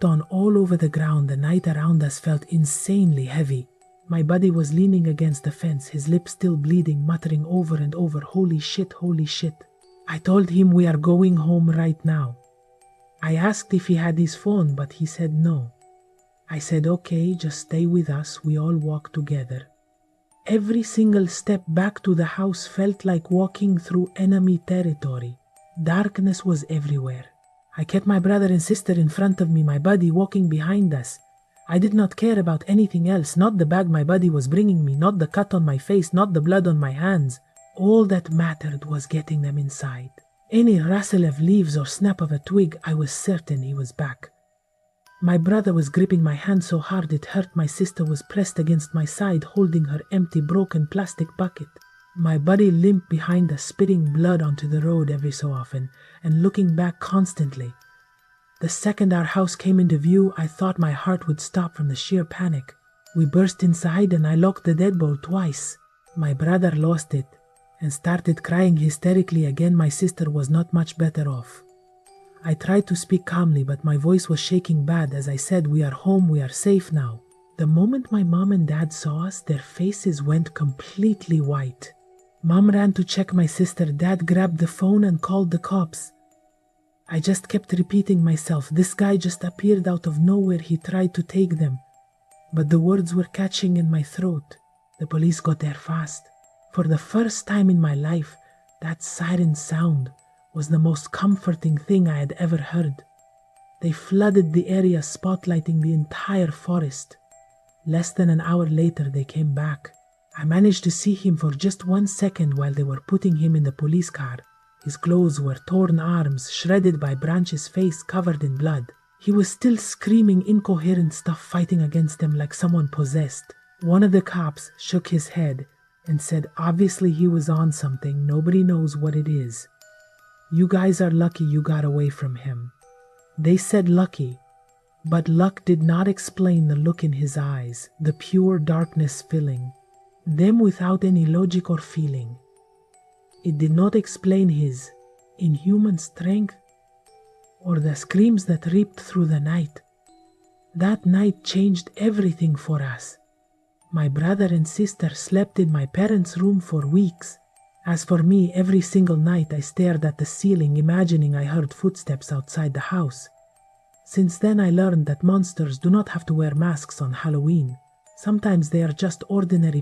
stepped on all over the ground. The night around us felt insanely heavy. My buddy was leaning against the fence, his lips still bleeding, muttering over and over, "Holy shit, holy shit." I told him we are going home right now. I asked if he had his phone, but he said no. I said, "Okay, just stay with us." We all walked together. Every single step back to the house felt like walking through enemy territory. Darkness was everywhere. I kept my brother and sister in front of me, my buddy walking behind us. I did not care about anything else, not the bag my buddy was bringing me, not the cut on my face, not the blood on my hands. All that mattered was getting them inside. Any rustle of leaves or snap of a twig, I was certain he was back. My brother was gripping my hand so hard it hurt. My sister was pressed against my side, holding her empty, broken plastic bucket. My buddy limped behind us, spitting blood onto the road every so often, and looking back constantly. The second our house came into view, I thought my heart would stop from the sheer panic. We burst inside and I locked the deadbolt twice. My brother lost it and started crying hysterically again. My sister was not much better off. I tried to speak calmly, but my voice was shaking bad as I said, "We are home, we are safe now." The moment my mom and dad saw us, their faces went completely white. Mom ran to check my sister. Dad grabbed the phone and called the cops. I just kept repeating myself, "This guy just appeared out of nowhere. He tried to take them." But the words were catching in my throat. The police got there fast. For the first time in my life, that siren sound was the most comforting thing I had ever heard. They flooded the area, spotlighting the entire forest. Less than an hour later, they came back. I managed to see him for just 1 second while they were putting him in the police car. His clothes were torn, arms shredded by branches, face covered in blood. He was still screaming incoherent stuff, fighting against them like someone possessed. One of the cops shook his head and said, "Obviously he was on something. Nobody knows what it is. You guys are lucky you got away from him." They said lucky, but luck did not explain the look in his eyes, the pure darkness filling them without any logic or feeling. It did not explain his inhuman strength or the screams that ripped through the night. That night changed everything for us. My brother and sister slept in my parents' room for weeks. As for me, every single night I stared at the ceiling, imagining I heard footsteps outside the house. Since then I learned that monsters do not have to wear masks on Halloween. Sometimes they are just ordinary people.